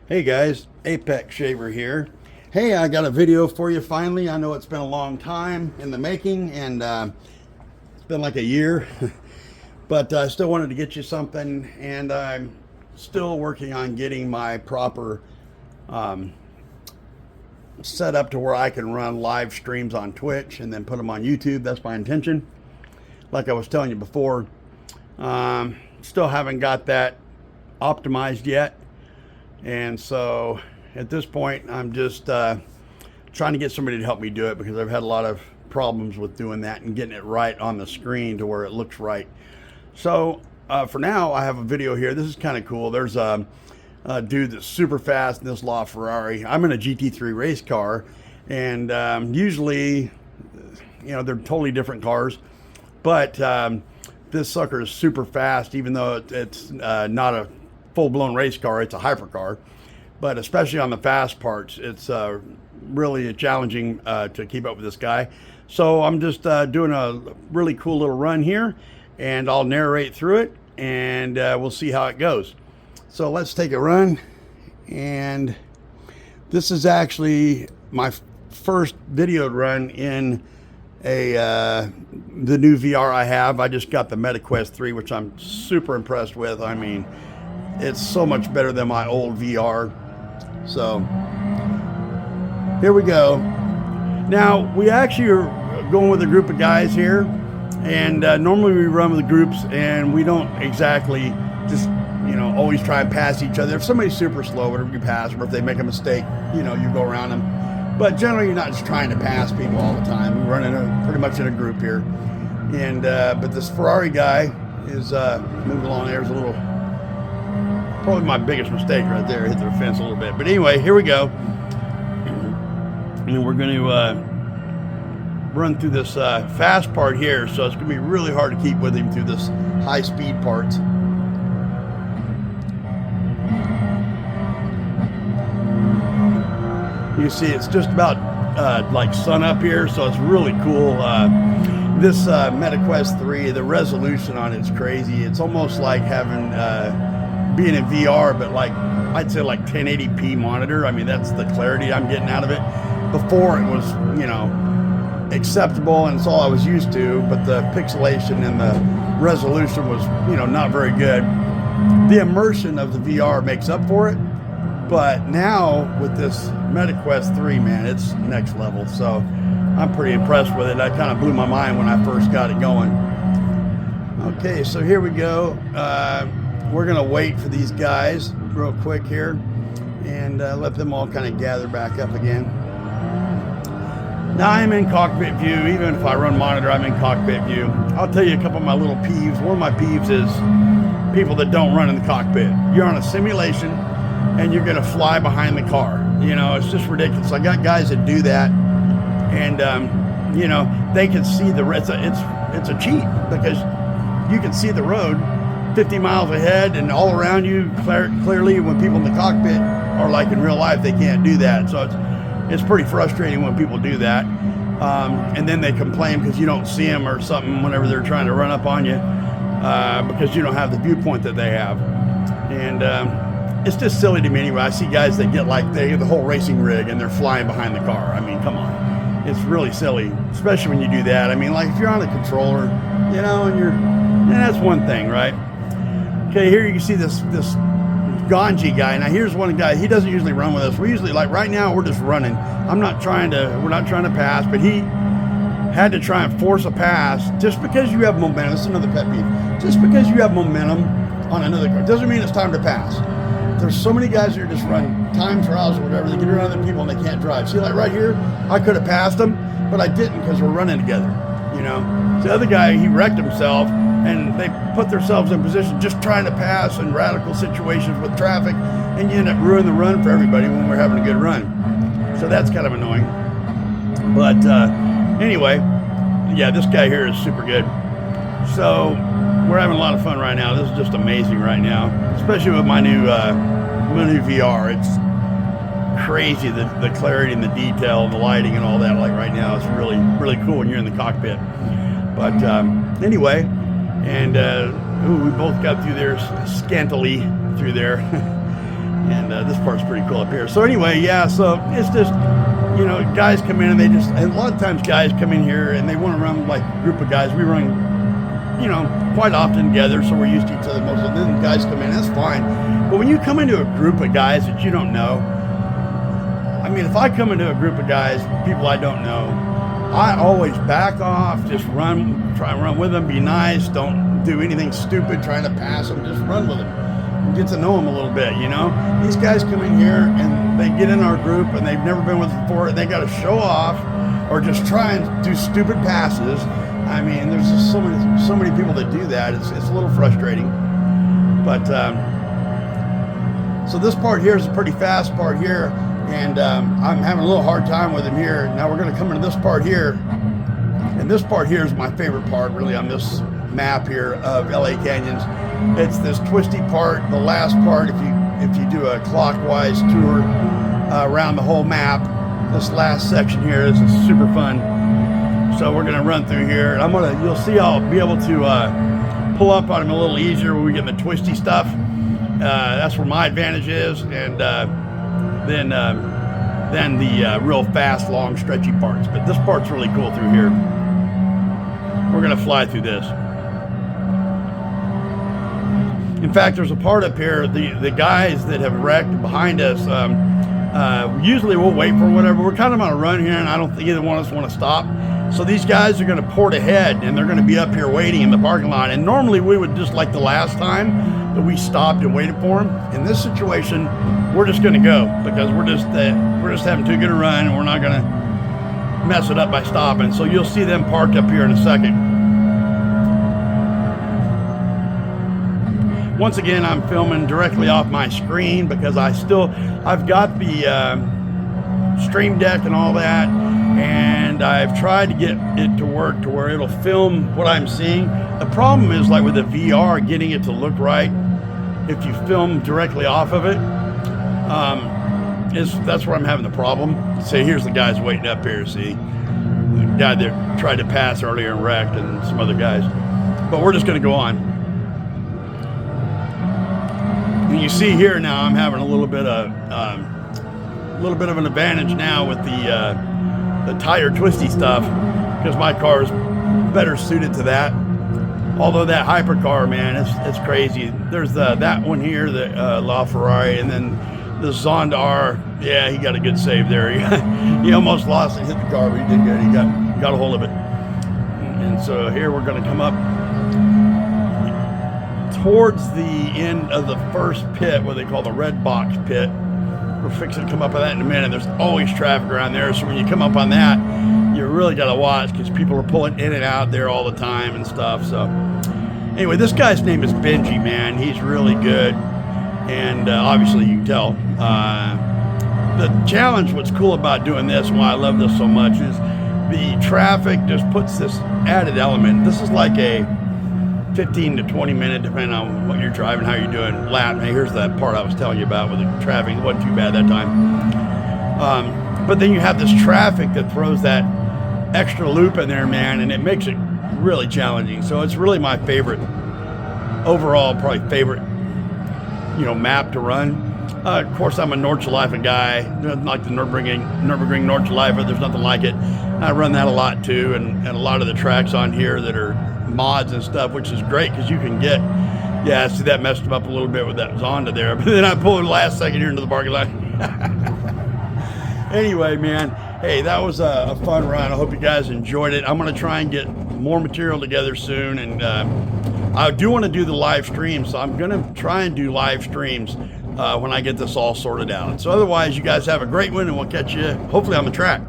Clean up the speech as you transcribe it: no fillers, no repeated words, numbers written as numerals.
Hey guys, Apex Shaver here. Hey, I got a video for you finally. I know it's been a long time in the making and it's been like a year, but I still wanted to get you something, and I'm still working on getting my proper set up to where I can run live streams on Twitch and then put them on YouTube. That's my intention. Like I was telling you before, still haven't got that optimized yet. And so at this point, I'm just trying to get somebody to help me do it, because I've had a lot of problems with doing that and getting it right on the screen to where it looks right. So for now, I have a video here. This is kind of cool. There's a dude that's super fast in this Fast Ferrari. I'm in a GT3 race car, and usually, you know, they're totally different cars. But this sucker is super fast, even though it's not a full-blown race car. It's a hypercar, but especially on the fast parts, it's really challenging to keep up with this guy. So I'm just doing a really cool little run here, and I'll narrate through it, and we'll see how it goes. So let's take a run. And this is actually my first video run in the new VR I have. I just got the MetaQuest 3, which I'm super impressed with. I mean, it's so much better than my old VR. So here we go. Now, we actually are going with a group of guys here, and normally we run with groups and we don't exactly just, you know, always try and pass each other. If somebody's super slow, whatever, you pass them, or if they make a mistake, you know, you go around them. But generally, you're not just trying to pass people all the time. We run pretty much in a group here. And but this Ferrari guy is moving along. There's a little, probably my biggest mistake right there. Hit the fence a little bit. But anyway, here we go. And we're going to run through this fast part here. So it's going to be really hard to keep with him through this high speed parts. You see, it's just about like sun up here, so it's really cool. This MetaQuest 3, the resolution on it's crazy. It's almost like having being in VR, but like I'd say like 1080p monitor. I mean, that's the clarity I'm getting out of it. Before, it was, you know, acceptable, and it's all I was used to, but the pixelation and the resolution was, you know, not very good. The immersion of the VR makes up for it. But now with this MetaQuest 3, man, it's next level. So I'm pretty impressed with it. That kind of blew my mind when I first got it going. Okay, so here we go. We're going to wait for these guys real quick here and let them all kind of gather back up again. Now I'm in cockpit view. Even if I run monitor, I'm in cockpit view. I'll tell you a couple of my little peeves. One of my peeves is people that don't run in the cockpit. You're on a simulation and you're going to fly behind the car. You know, it's just ridiculous. I got guys that do that, and you know, they can see the it's a cheat, because you can see the road 50 miles ahead and all around you clearly, when people in the cockpit are like in real life, they can't do that. So it's pretty frustrating when people do that, and then they complain because you don't see them or something whenever they're trying to run up on you, because you don't have the viewpoint that they have. And it's just silly to me anyway. I see guys that get like the whole racing rig and they're flying behind the car. I mean, come on. It's really silly, especially when you do that. I mean, like if you're on a controller, you know, and that's one thing, right? Okay, here you can see this Ganji guy. Now here's one guy, he doesn't usually run with us. We usually, like right now, we're just running. We're not trying to pass, but he had to try and force a pass just because you have momentum. That's another pet peeve. Just because you have momentum on another car doesn't mean it's time to pass. There's so many guys that just run time trials or whatever. They get around other people and they can't drive. See, like right here, I could have passed them, but I didn't because we're running together, you know. The other guy, he wrecked himself, and they put themselves in position just trying to pass in radical situations with traffic, and you end up ruining the run for everybody when we're having a good run. So that's kind of annoying. But anyway, yeah, this guy here is super good. So we're having a lot of fun right now. This is just amazing right now, especially with my new VR. It's crazy, the clarity and the detail, the lighting and all that. Like right now, it's really, really cool when you're in the cockpit. But anyway, and we both got through there scantily through there. And this part's pretty cool up here. So anyway, yeah, so it's just, you know, guys come in and and a lot of times guys come in here and they want to run like a group of guys. We run, you know, quite often together, so we're used to each other most of the time. Guys come in, that's fine. But when you come into a group of guys that you don't know, I mean, if I come into a group of guys, people I don't know, I always back off, just try and run with them, be nice, don't do anything stupid trying to pass them, just run with them. Get to know them a little bit, you know. These guys come in here and they get in our group and they've never been with us before, and they got to show off or just try and do stupid passes. I mean, there's just so many people that do that. It's a little frustrating. But so this part here is a pretty fast part here, and I'm having a little hard time with him here. Now we're going to come into this part here, and this part here is my favorite part, really, on this map here of LA Canyons. It's this twisty part, the last part. If you do a clockwise tour around the whole map, this last section here is super fun. So we're gonna run through here, and you'll see I'll be able to pull up on them a little easier when we get the twisty stuff. That's where my advantage is, and then the real fast, long, stretchy parts. But this part's really cool through here. We're gonna fly through this. In fact, there's a part up here, the guys that have wrecked behind us, usually we'll wait for whatever. We're kind of on a run here, and I don't think either one of us want to stop. So these guys are going to port ahead, and they're going to be up here waiting in the parking lot. And normally we would, just like the last time that we stopped and waited for them. In this situation, we're just going to go, because we're just having too good a run, and we're not going to mess it up by stopping. So you'll see them parked up here in a second. Once again, I'm filming directly off my screen because I've got the Stream Deck and all that, and I've tried to get it to work to where it'll film what I'm seeing. The problem is, like with the VR, getting it to look right, if you film directly off of it, that's where I'm having the problem. See, here's the guys waiting up here, see? The guy that tried to pass earlier and wrecked, and some other guys. But we're just gonna go on. And you see here now, I'm having a little bit of an advantage now with the tire twisty stuff, because my car is better suited to that. Although that hypercar, man, it's crazy. There's that one here, the Fast Ferrari, and then the Zonda R. Yeah, he got a good save there. He almost lost and hit the car, but he did good. He got a hold of it. And so here we're going to come up towards the end of the first pit, what they call the red box pit. We're fixing to come up on that in a minute. There's always traffic around there, so when you come up on that, you really got to watch, because people are pulling in and out there all the time and stuff. So anyway, this guy's name is Benji, man. He's really good, and obviously you can tell. The challenge, what's cool about doing this and why I love this so much, is the traffic just puts this added element. This is like a 15 to 20 minute, depending on what you're driving, how you're doing, lap. Now here's that part I was telling you about with the traffic. It wasn't too bad that time. But then you have this traffic that throws that extra loop in there, man, and it makes it really challenging. So it's really my favorite, overall, probably favorite, map to run. Of course, I'm a Nordschleife guy, like the Nürburgring Nordschleife. There's nothing like it. I run that a lot too, and a lot of the tracks on here that are mods and stuff, which is great, because you can get, see, that messed them up a little bit with that Zonda there, but then I pulled the last second here into the parking lot. Anyway, man, hey, that was a fun run. I hope you guys enjoyed it. I'm going to try and get more material together soon, and I do want to do the live stream, so I'm going to try and do live streams when I get this all sorted out. So otherwise, you guys have a great one, and we'll catch you hopefully on the track.